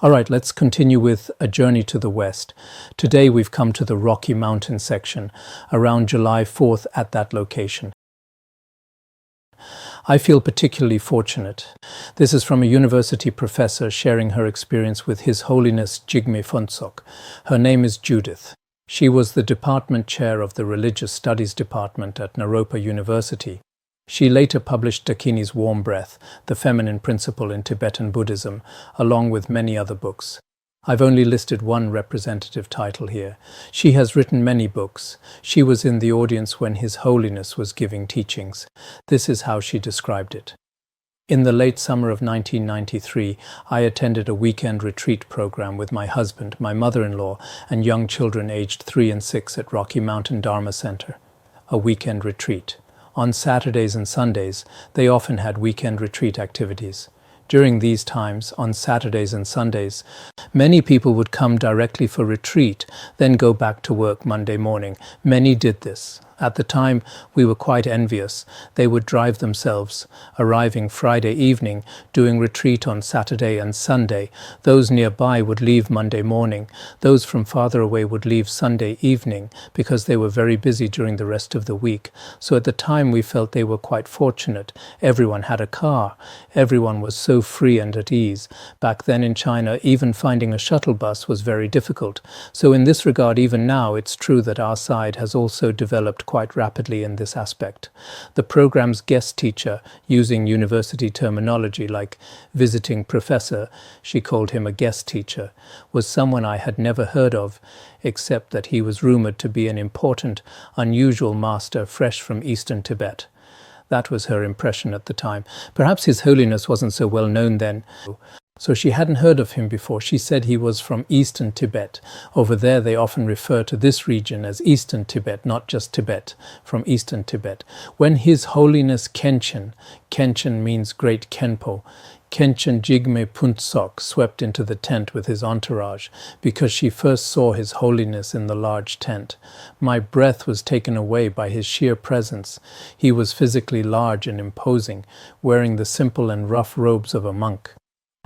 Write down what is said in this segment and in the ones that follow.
All right, let's continue with A Journey to the West. Today we've come to the Rocky Mountain section, around July 4th at that location. I feel particularly fortunate. This is from a university professor sharing her experience with His Holiness Jigme Phuntsok. Her name is Judith. She was the department chair of the Religious Studies Department at Naropa University. She later published Dakini's Warm Breath, The Feminine Principle in Tibetan Buddhism, along with many other books. I've only listed one representative title here. She has written many books. She was in the audience when His Holiness was giving teachings. This is how she described it. In the late summer of 1993, I attended a weekend retreat program with my husband, my mother-in-law, and young children aged 3 and 6 at Rocky Mountain Dharma Center. A weekend retreat. On Saturdays and Sundays, they often had weekend retreat activities. During these times, on Saturdays and Sundays, many people would come directly for retreat, then go back to work Monday morning. Many did this. At the time, we were quite envious. They would drive themselves, arriving Friday evening, doing retreat on Saturday and Sunday. Those nearby would leave Monday morning. Those from farther away would leave Sunday evening because they were very busy during the rest of the week. So at the time, we felt they were quite fortunate. Everyone had a car. Everyone was so free and at ease. Back then in China, even finding a shuttle bus was very difficult. So in this regard, even now, it's true that our side has also developed quite rapidly in this aspect. The program's guest teacher, using university terminology like visiting professor, she called him a guest teacher, was someone I had never heard of, except that he was rumored to be an important, unusual master fresh from Eastern Tibet. That was her impression at the time. Perhaps His Holiness wasn't so well known then. So she hadn't heard of him before. She said he was from Eastern Tibet. Over there they often refer to this region as Eastern Tibet, not just Tibet, from Eastern Tibet. When His Holiness Khenchen means great Khenpo, Khenchen Jigme Phuntsok swept into the tent with his entourage because she first saw His Holiness in the large tent. My breath was taken away by his sheer presence. He was physically large and imposing, wearing the simple and rough robes of a monk.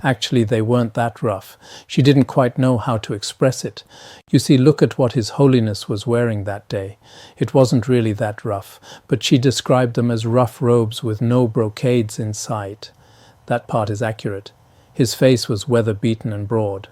Actually, they weren't that rough. She didn't quite know how to express it. You see, look at what His Holiness was wearing that day. It wasn't really that rough, but she described them as rough robes with no brocades in sight. That part is accurate. His face was weather-beaten and broad.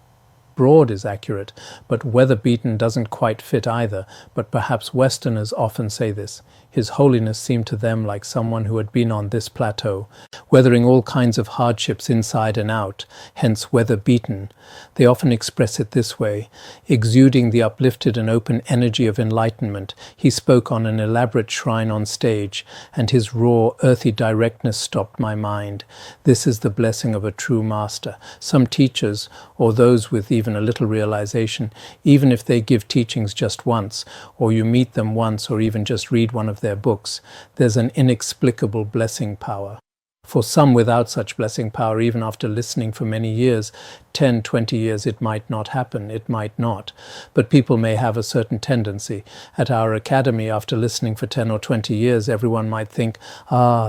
Broad is accurate, but weather-beaten doesn't quite fit either, but perhaps Westerners often say this. His Holiness seemed to them like someone who had been on this plateau, weathering all kinds of hardships inside and out, hence weather-beaten. They often express it this way. Exuding the uplifted and open energy of enlightenment, he spoke on an elaborate shrine on stage, and his raw, earthy directness stopped my mind. This is the blessing of a true master. Some teachers, or those with even a little realization, even if they give teachings just once, or you meet them once, or even just read one of their books, there's an inexplicable blessing power. For some without such blessing power, even after listening for many years, 10, 20 years, it might not happen, it might not. But people may have a certain tendency. At our academy, after listening for 10 or 20 years, everyone might think,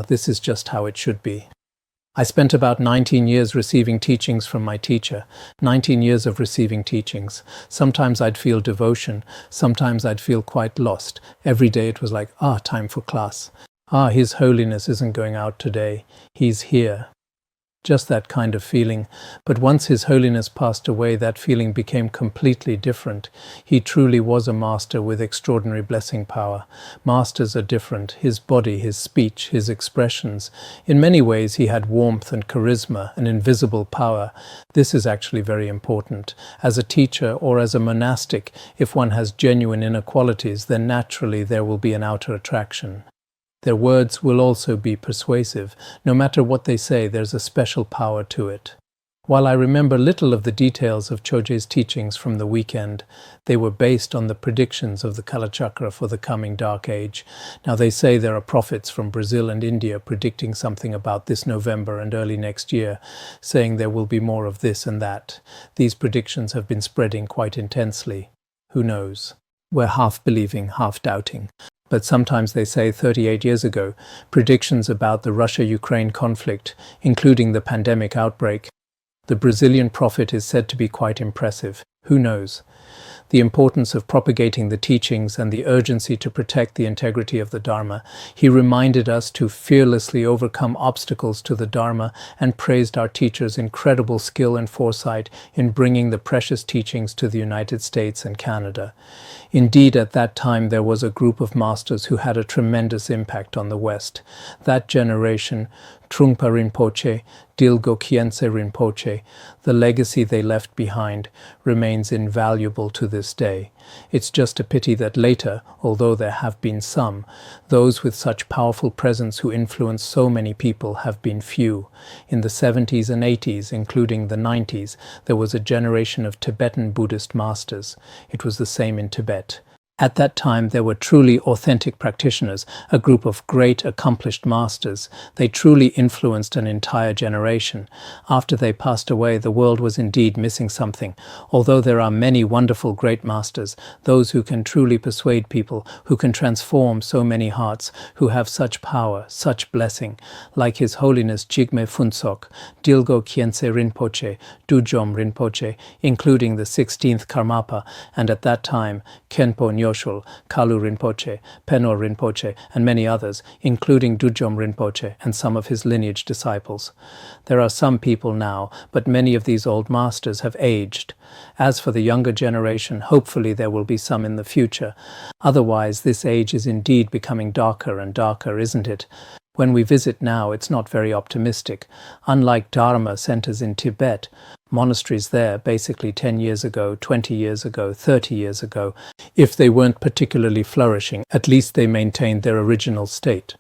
this is just how it should be. I spent about 19 years receiving teachings from my teacher, 19 years of receiving teachings. Sometimes I'd feel devotion, sometimes I'd feel quite lost. Every day it was like, time for class. His Holiness isn't going out today, he's here. Just that kind of feeling. But once His Holiness passed away, that feeling became completely different. He truly was a master with extraordinary blessing power. Masters are different. His body, his speech, his expressions. In many ways, he had warmth and charisma, an invisible power. This is actually very important. As a teacher or as a monastic, if one has genuine inner qualities, then naturally there will be an outer attraction. Their words will also be persuasive. No matter what they say, there's a special power to it. While I remember little of the details of Choje's teachings from the weekend, they were based on the predictions of the Kalachakra for the coming Dark Age. Now they say there are prophets from Brazil and India predicting something about this November and early next year, saying there will be more of this and that. These predictions have been spreading quite intensely. Who knows? We're half believing, half doubting. But sometimes they say 38 years ago, predictions about the Russia-Ukraine conflict, including the pandemic outbreak, The Brazilian prophet is said to be quite impressive. Who knows? The importance of propagating the teachings and the urgency to protect the integrity of the Dharma, he reminded us to fearlessly overcome obstacles to the Dharma and praised our teachers' incredible skill and foresight in bringing the precious teachings to the United States and Canada. Indeed, at that time there was a group of masters who had a tremendous impact on the West. That generation, Trungpa Rinpoche, Dilgo Khyentse Rinpoche, the legacy they left behind remains invaluable to this day. It's just a pity that later, although there have been some, those with such powerful presence who influenced so many people have been few. In the 70s and 80s, including the 90s, there was a generation of Tibetan Buddhist masters. It was the same in Tibet. At that time, there were truly authentic practitioners, a group of great, accomplished masters. They truly influenced an entire generation. After they passed away, the world was indeed missing something. Although there are many wonderful great masters, those who can truly persuade people, who can transform so many hearts, who have such power, such blessing, like His Holiness Jigme Phuntsok, Dilgo Khyentse Rinpoche, Dujom Rinpoche, including the 16th Karmapa, and at that time, Khenpo Kalu Rinpoche, Penor Rinpoche, and many others, including Dujom Rinpoche and some of his lineage disciples. There are some people now, but many of these old masters have aged. As for the younger generation, hopefully there will be some in the future. Otherwise, this age is indeed becoming darker and darker, isn't it? When we visit now, it's not very optimistic. Unlike Dharma centers in Tibet, monasteries there basically 10 years ago, 20 years ago, 30 years ago, if they weren't particularly flourishing, at least they maintained their original state.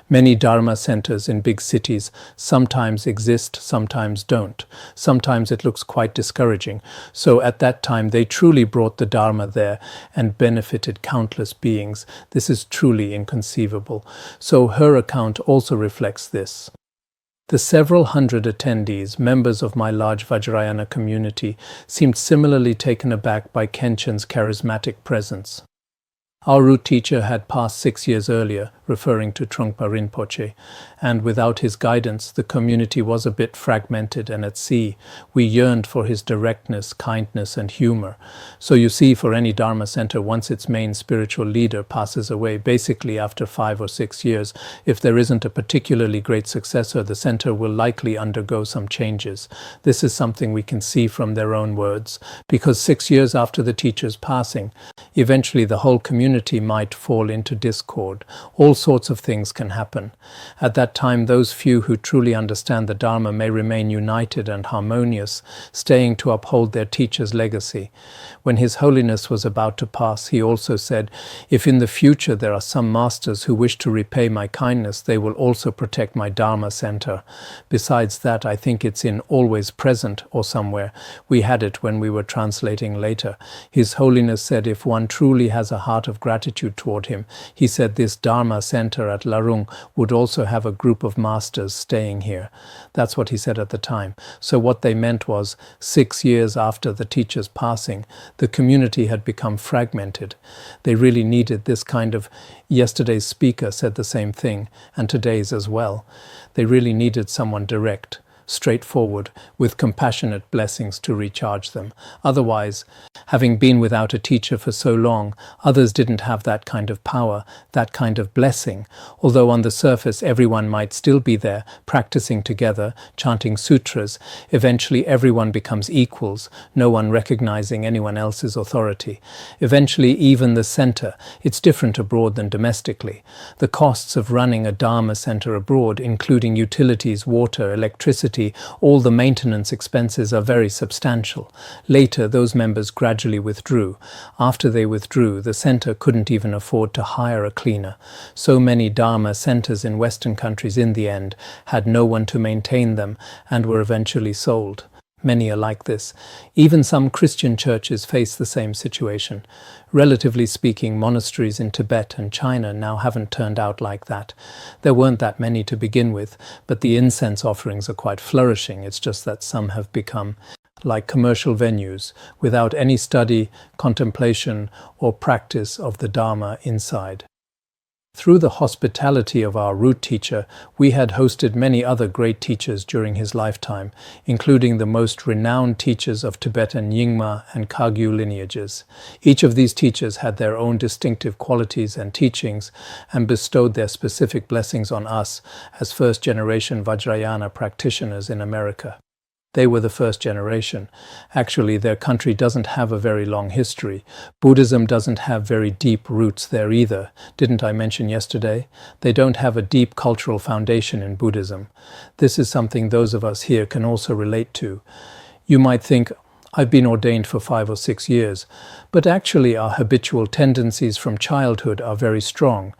Many Dharma centers in big cities sometimes exist, sometimes don't. Sometimes it looks quite discouraging. So at that time they truly brought the Dharma there and benefited countless beings. This is truly inconceivable. So her account also reflects this. The several hundred attendees, members of my large Vajrayana community, seemed similarly taken aback by Khenchen's charismatic presence. Our root teacher had passed 6 years earlier, referring to Trungpa Rinpoche, and without his guidance, the community was a bit fragmented and at sea. We yearned for his directness, kindness, and humor. So you see, for any Dharma center, once its main spiritual leader passes away, basically after 5 or 6 years, if there isn't a particularly great successor, the center will likely undergo some changes. This is something we can see from their own words, because 6 years after the teacher's passing, eventually the whole community might fall into discord. All sorts of things can happen. At that time, those few who truly understand the Dharma may remain united and harmonious, staying to uphold their teacher's legacy. When His Holiness was about to pass, he also said, "If in the future there are some masters who wish to repay my kindness, they will also protect my Dharma center." Besides that, I think it's in Always Present or somewhere. We had it when we were translating later. His Holiness said if one truly has a heart of gratitude toward him, he said this Dharma center at Larung would also have a group of masters staying here. That's what he said at the time. So what they meant was, 6 years after the teacher's passing, the community had become fragmented. They really needed this kind of, yesterday's speaker said the same thing, and today's as well. They really needed someone direct, straightforward, with compassionate blessings to recharge them. Otherwise, having been without a teacher for so long, others didn't have that kind of power, that kind of blessing. Although on the surface everyone might still be there, practicing together, chanting sutras, eventually everyone becomes equals, no one recognizing anyone else's authority. Eventually even the center, it's different abroad than domestically. The costs of running a Dharma center abroad, including utilities, water, electricity, all the maintenance expenses are very substantial. Later, those members gradually withdrew. After they withdrew, the center couldn't even afford to hire a cleaner. So many Dharma centers in Western countries in the end had no one to maintain them and were eventually sold. Many are like this. Even some Christian churches face the same situation. Relatively speaking, monasteries in Tibet and China now haven't turned out like that. There weren't that many to begin with, but the incense offerings are quite flourishing. It's just that some have become like commercial venues, without any study, contemplation, or practice of the Dharma inside. Through the hospitality of our root teacher, we had hosted many other great teachers during his lifetime, including the most renowned teachers of Tibetan Nyingma and Kagyu lineages. Each of these teachers had their own distinctive qualities and teachings and bestowed their specific blessings on us as first-generation Vajrayana practitioners in America. They were the first generation. Actually, their country doesn't have a very long history. Buddhism doesn't have very deep roots there either. Didn't I mention yesterday? They don't have a deep cultural foundation in Buddhism. This is something those of us here can also relate to. You might think, I've been ordained for 5 or 6 years, but actually our habitual tendencies from childhood are very strong.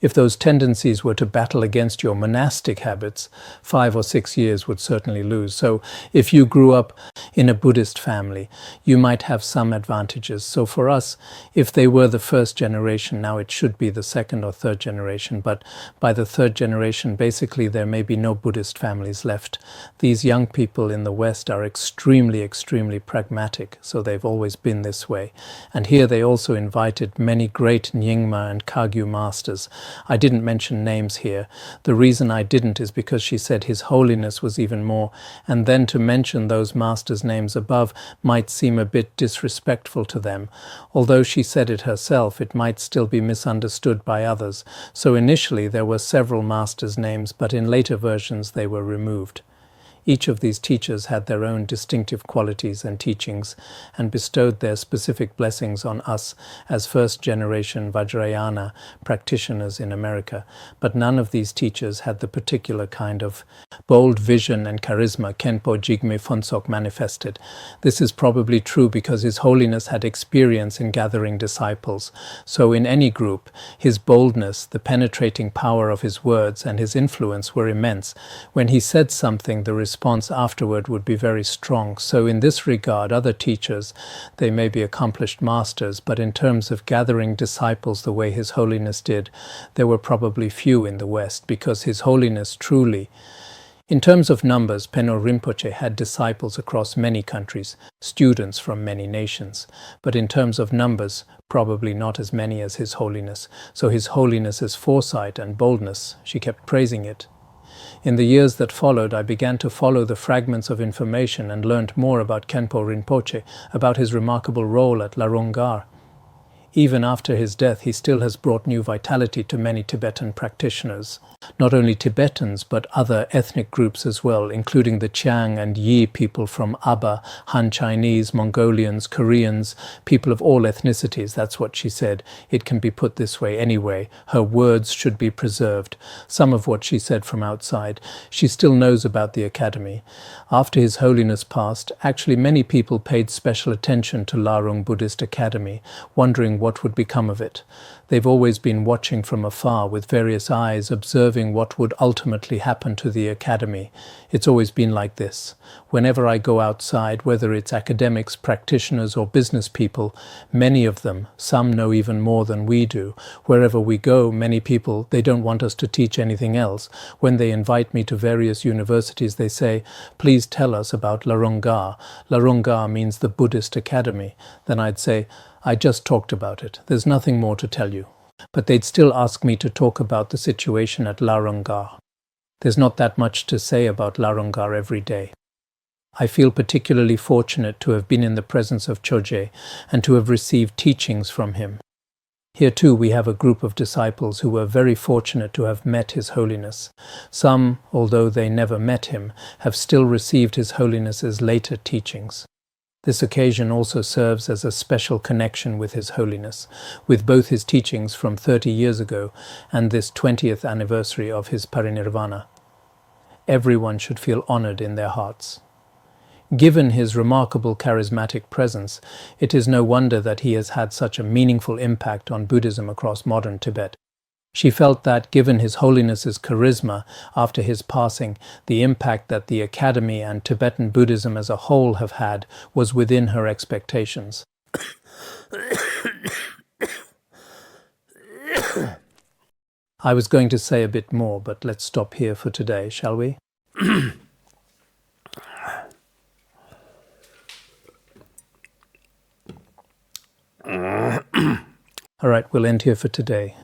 If those tendencies were to battle against your monastic habits, 5 or 6 years would certainly lose. So if you grew up in a Buddhist family, you might have some advantages. So for us, if they were the first generation, now it should be the second or third generation. But by the third generation, basically there may be no Buddhist families left. These young people in the West are extremely pragmatic. So they've always been this way. And here they also invited many great Nyingma and Kagyu masters. I didn't mention names here. The reason I didn't is because she said His Holiness was even more, and then to mention those masters' names above might seem a bit disrespectful to them. Although she said it herself, it might still be misunderstood by others. So initially there were several masters' names, but in later versions they were removed. Each of these teachers had their own distinctive qualities and teachings and bestowed their specific blessings on us as first-generation Vajrayana practitioners in America. But none of these teachers had the particular kind of bold vision and charisma Khenpo Jigme Phuntsok manifested. This is probably true because His Holiness had experience in gathering disciples. So in any group, his boldness, the penetrating power of his words, and his influence were immense. When he said something, the response afterward would be very strong. So in this regard, other teachers, they may be accomplished masters, but in terms of gathering disciples the way His Holiness did, there were probably few in the West, because His Holiness truly, in terms of numbers, Khenpo Rinpoche had disciples across many countries, students from many nations. But in terms of numbers, probably not as many as His Holiness. So His Holiness's foresight and boldness, she kept praising it. In the years that followed, I began to follow the fragments of information and learned more about Khenpo Rinpoche, about his remarkable role at Larung Gar. Even after his death, he still has brought new vitality to many Tibetan practitioners. Not only Tibetans, but other ethnic groups as well, including the Chiang and Yi people from Aba, Han Chinese, Mongolians, Koreans, people of all ethnicities. That's what she said. It can be put this way anyway. Her words should be preserved. Some of what she said from outside. She still knows about the academy. After His Holiness passed, actually many people paid special attention to Larung Buddhist Academy, wondering what would become of it. They've always been watching from afar with various eyes, observing what would ultimately happen to the academy. It's always been like this. Whenever I go outside, whether it's academics, practitioners, or business people, many of them, some know even more than we do. Wherever we go, many people, they don't want us to teach anything else. When they invite me to various universities, they say, please tell us about Larung Gar. Larung Gar means the Buddhist Academy. Then I'd say, I just talked about it. There's nothing more to tell you. But they'd still ask me to talk about the situation at Larung Gar. There's not that much to say about Larung Gar every day. I feel particularly fortunate to have been in the presence of Choje and to have received teachings from him. Here too we have a group of disciples who were very fortunate to have met His Holiness. Some, although they never met him, have still received His Holiness's later teachings. This occasion also serves as a special connection with His Holiness, with both his teachings from 30 years ago and this 20th anniversary of his parinirvana. Everyone should feel honored in their hearts. Given his remarkable charismatic presence, it is no wonder that he has had such a meaningful impact on Buddhism across modern Tibet. She felt that, given His Holiness's charisma after his passing, the impact that the Academy and Tibetan Buddhism as a whole have had was within her expectations. I was going to say a bit more, but let's stop here for today, shall we? All right, we'll end here for today.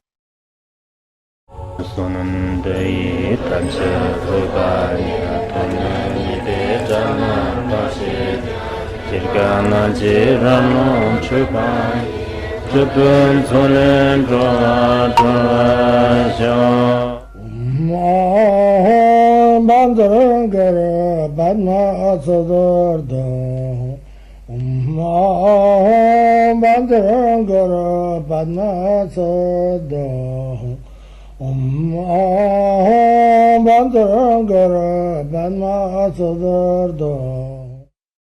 对但是会把你同你的咱们巴西这个那几让我去看这本从人抓小Larung Gar Badma Sodargye Larung Gar Badma Sodargye Larung Gar Badma Sodargye